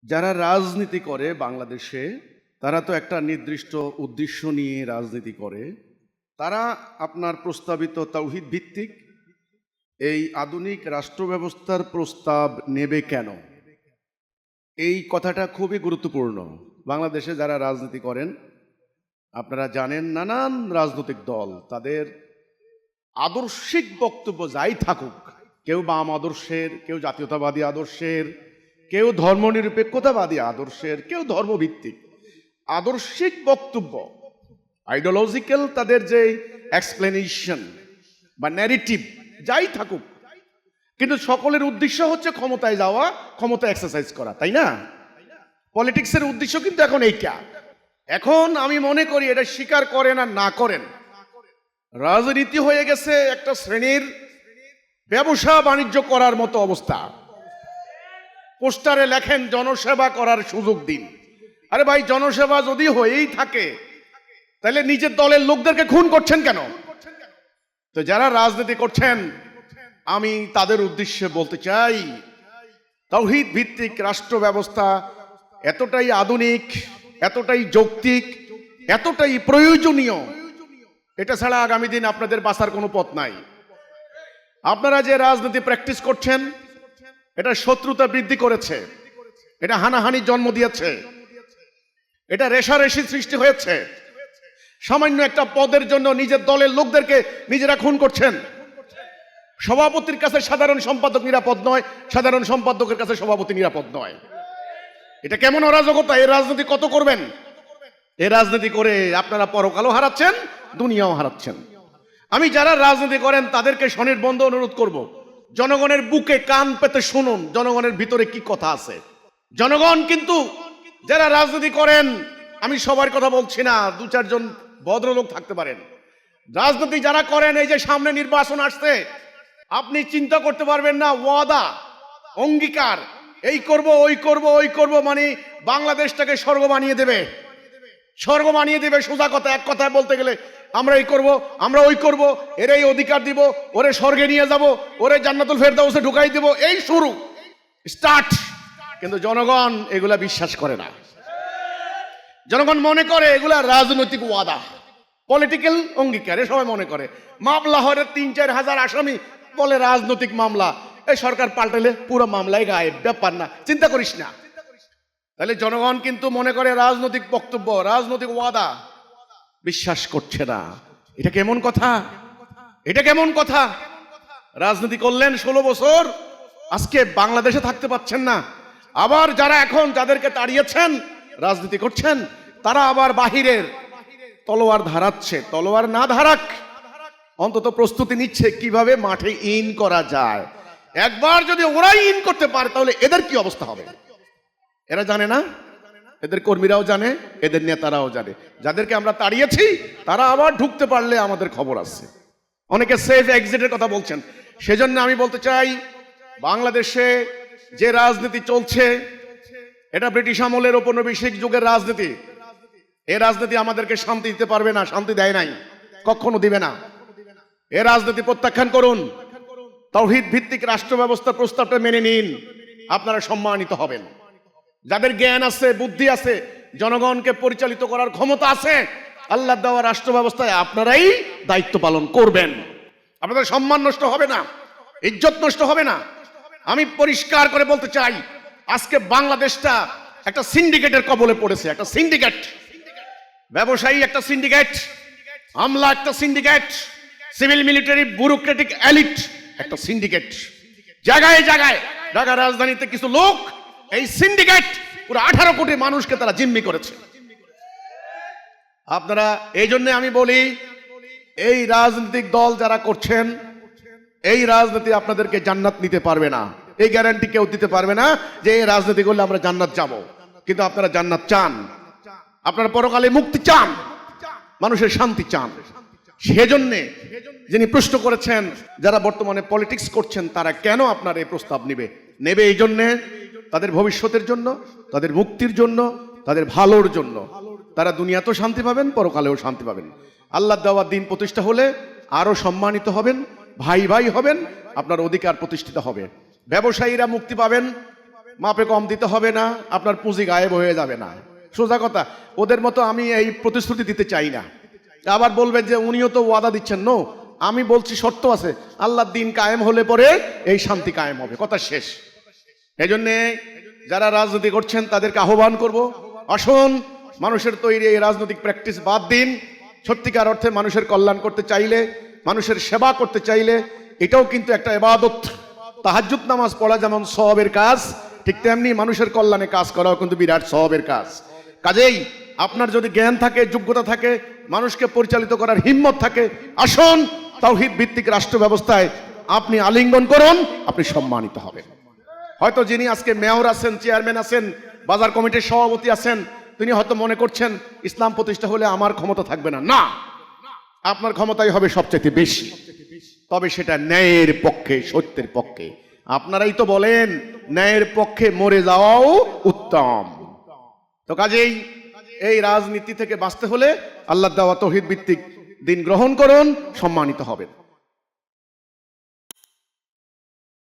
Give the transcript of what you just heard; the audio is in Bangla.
যারা রাজনীতি করে বাংলাদেশে তারা তো একটা নির্দিষ্ট উদ্দেশ্য নিয়ে রাজনীতি করে। তারা আপনার প্রস্তাবিত তাওহীদ ভিত্তিক এই আধুনিক রাষ্ট্র ব্যবস্থার প্রস্তাব নেবে কেন? এই কথাটা খুবই গুরুত্বপূর্ণ। বাংলাদেশে যারা রাজনীতি করেন আপনারা জানেন, নানান রাজনৈতিক দল তাদের আদর্শিক বক্তব্য যাই থাকুক, কেউ বাম আদর্শের, কেউ জাতীয়তাবাদী আদর্শের, কেউ ধর্মনিরপেক্ষতাবাদী আদর্শের, কেউ ধর্মভিত্তিক আদর্শিক বক্তব্য, আইডিওলজিক্যাল তাদের যে এক্সপ্লেনেশন বা ন্যারেটিভ যাই থাকুক, কিন্তু সকলের উদ্দেশ্য হচ্ছে ক্ষমতায় যাওয়া, ক্ষমতা এক্সারসাইজ করা, তাই না? পলিটিক্সের উদ্দেশ্য কিন্তু এখন এইটা। এখন আমি মনে করি এটা স্বীকার করেন আর না করেন, রাজনীতি হয়ে গেছে একটা শ্রেণীর ব্যবসা বাণিজ্য করার মতো অবস্থা। পোস্টারে লেখেন জনসেবা করার সুযোগ দিন। আরে ভাই, জনসেবা যদি হয়েই থাকে তাহলে নিজের দলের লোকদেরকে খুন করছেন কেন? তো যারা রাজনীতি করছেন আমি তাদের উদ্দেশ্যে বলতে চাই, তাওহীদ ভিত্তিক রাষ্ট্র ব্যবস্থা এতটাই আধুনিক, এতটাই যৌক্তিক, এতটাই প্রয়োজনীয়, এটা ছাড়া আগামী দিন আপনাদের বাঁচার কোনো পথ নাই। আপনারা যে রাজনীতি প্র্যাকটিস করছেন এটা শত্রুতা বৃদ্ধি করেছে, এটা হানাহানি জন্ম দিয়েছে, এটা রেষারেষি সৃষ্টি হয়েছে। সামান্য একটা পদের জন্য নিজের দলের লোকদেরকে নিজেরা খুন করছেন। সভাপতির কাছে সাধারণ সম্পাদক নিরাপদ নয়, সাধারণ সম্পাদকের কাছে সভাপতি নিরাপদ নয়। এটা কেমন অরাজকতা? এই রাজনীতি কত করবেন? এই রাজনীতি করে আপনারা পরকালও হারাচ্ছেন, দুনিয়াও হারাচ্ছেন। আমি যারা রাজনীতি করেন তাদেরকে স্বনির্বন্ধ অনুরোধ করব, জনগণের বুকে কান পেতে শুনুন জনগণের ভিতরে কি কথা আছে। জনগণ কিন্তু যারা রাজনীতি করেন, আমি সবার কথা বলছি না, দু চারজন ভদ্রলোক থাকতে পারেন, রাজনীতি যারা করেন, এই যে সামনে নির্বাচন আসছে, আপনি চিন্তা করতে পারবেন না, ওয়াদা অঙ্গীকার, এই করব ওই করব ওই করব, মানে বাংলাদেশটাকে স্বর্গ বানিয়ে দেবে, স্বর্গ বানিয়ে দেবে। সোজা কথা, এক কথায় বলতে গেলে আমরা এই করব, আমরা ওই করব, এর এই অধিকার দিব, ওরে স্বর্গে নিয়ে যাব, ওরে জান্নাতুল ফেরদাউসে ঢুকাই দিব, এই শুরু স্টার্ট। কিন্তু জনগণ এগুলা বিশ্বাস করে না। জনগণ মনে করে এগুলা রাজনৈতিক ওয়াদা, পলিটিক্যাল অঙ্গীকার। সবাই মনে করে মামলা হয় ৩-৪ হাজার আসামি, বলে রাজনৈতিক মামলা, এই সরকার পাল্টালে পুরো মামলায় গায়েব, ব্যাপার না, চিন্তা করিস না। তাহলে জনগণ কিন্তু মনে করে রাজনৈতিক বক্তব্য, রাজনৈতিক ওয়াদা বিশ্বাস করছে না। এটা কেমন কথা? এটা কেমন কথা? রাজনীতি করলেন 16 বছর, আজকে বাংলাদেশে থাকতে পাচ্ছেন না। আবার যারা এখন যাদেরকে তাড়িয়েছেন রাজনীতি করছেন, তারা আবার বাহিরের তলোয়ার ধারাচ্ছে। তলোয়ার না ধারাক, অন্তত প্রস্তুতি নিচ্ছে কিভাবে মাঠে ইন করা যায়। একবার যদি ওরাই ইন করতে পারে তাহলে এদের কি অবস্থা হবে? এরা জানে না, এদের কর্মীরাও জানে, এদের নেতারাও জানে। যাদেরকে আমরা তাড়িয়েছি তারা আবার ঢুকতে পারলে আমাদের খবর আছে। অনেকে সেফ এক্সিটের কথা বলছেন। সেজন্য আমি বলতে চাই, বাংলাদেশে যে রাজনীতি চলছে এটা ব্রিটিশ আমলের ঔপনিবেশিক যুগের রাজনীতি। এই রাজনীতি আমাদেরকে শান্তি দিতে পারবে না, শান্তি দেয় নাই, কখনো দিবে না। এই রাজনীতি প্রত্যাখ্যান করুন, তাওহীদ ভিত্তিক রাষ্ট্র ব্যবস্থার প্রস্তাবটা মেনে নিন, আপনারা সম্মানিত হবেন। যাদের জ্ঞান আছে, বুদ্ধি আছে, জনগণকে পরিচালিত করার ক্ষমতা আছে, আল্লাহ দেওয়া রাষ্ট্র ব্যবস্থায় আপনারাই দায়িত্ব পালন করবেন। আপনাদের সম্মান নষ্ট হবে না, ইজ্জত নষ্ট হবে না। আমি পরিষ্কার করে বলতে চাই, আজকে বাংলাদেশটা একটা সিন্ডিকেটের কবলে পড়েছে। একটা সিন্ডিকেট, ব্যবসায়ী একটা সিন্ডিকেট, আমলা একটা syndicate, civil military bureaucratic elite একটা সিন্ডিকেট। জায়গায় জায়গায়, ঢাকা রাজধানীতে কিছু লোক এই সিন্ডিকেট পুরো 18 কোটি মানুষকে তারা জিম্মি করেছে। আপনারা, এই জন্য আমি বলি, এই রাজনৈতিক দল যারা করছেন, এই রাজনীতি আপনাদেরকে জান্নাত নিতে পারবে না। এই গ্যারান্টি কেউ দিতে পারবে না যে এই রাজনীতি করলে আমরা জান্নাত যাব। কিন্তু আপনারা জান্নাত চান, আপনারা পরকালে মুক্তি চান, মানুষের শান্তি চান। সেজন্যে যিনি প্রশ্ন করেছেন, যারা বর্তমানে পলিটিক্স করছেন তারা কেন আপনার এই প্রস্তাব নেবে এই জন্যে, তাদের ভবিষ্যতের জন্য, তাদের মুক্তির জন্য, তাদের ভালোর জন্য। তারা দুনিয়াতেও শান্তি পাবেন, পরকালেও শান্তি পাবেন। আল্লাহ দেওয়া দিন প্রতিষ্ঠা হলে আরো সম্মানিত হবেন, ভাই ভাই হবেন, আপনার অধিকার প্রতিষ্ঠিত হবে। ব্যবসায়ীরা মুক্তি পাবেন, মাপে কম দিতে হবে না, আপনার পুঁজি গায়েব হয়ে যাবে না। সোজা কথা, ওদের মতো আমি এই প্রতিশ্রুতি দিতে চাই না। আবার বলবেন যে উনিও তো ওয়াদা দিচ্ছেন। নো, আমি বলছি শর্ত আছে, আল্লাহর দিন কায়েম হলে পরে এই শান্তি কায়েম হবে, কথা শেষ। এই জন্যে যারা রাজনীতি করছেন তাদেরকে আহ্বান করব, আসুন মানুষের তৈরি এই রাজনৈতিক প্র্যাকটিস বাদ দিন। সত্যিকার অর্থে মানুষের কল্যাণ করতে চাইলে, মানুষের সেবা করতে চাইলে, এটাও কিন্তু একটা ইবাদত। তাহাজ্জুদ নামাজ পড়া যেমন সওয়াবের কাজ, ঠিক তেমনি মানুষের কল্যাণে কাজ করাও কিন্তু বিরাট সওয়াবের কাজ। কাজেই আপনার যদি জ্ঞান থাকে, যোগ্যতা থাকে, মানুষকে পরিচালিত করার হিম্মত থাকে, আসুন তাওহীদ ভিত্তিক রাষ্ট্র ব্যবস্থায় আপনি আলিঙ্গন করুন, আপনি সম্মানিত হবেন। হয়তো যিনি আজকে মেয়র আছেন, চেয়ারম্যান আছেন, বাজার কমিটির সভাপতি আছেন, তিনি হয়তো মনে করছেন ইসলাম প্রতিষ্ঠা হলে আমার ক্ষমতা থাকবে না। না, আপনার ক্ষমতাই হবে সবচেয়ে বেশি, তবে সেটা ন্যায়ের পক্ষে, সত্যের পক্ষে। আপনারাই তো বলেন ন্যায়ের পক্ষে মরে যাওয়াও উত্তম। তো কাজেই এই রাজনীতি থেকে বাঁচতে হলে আল্লাহর দেওয়া তাওহীদ ভিত্তিক দিন গ্রহণ করুন, সম্মানিত হবেন।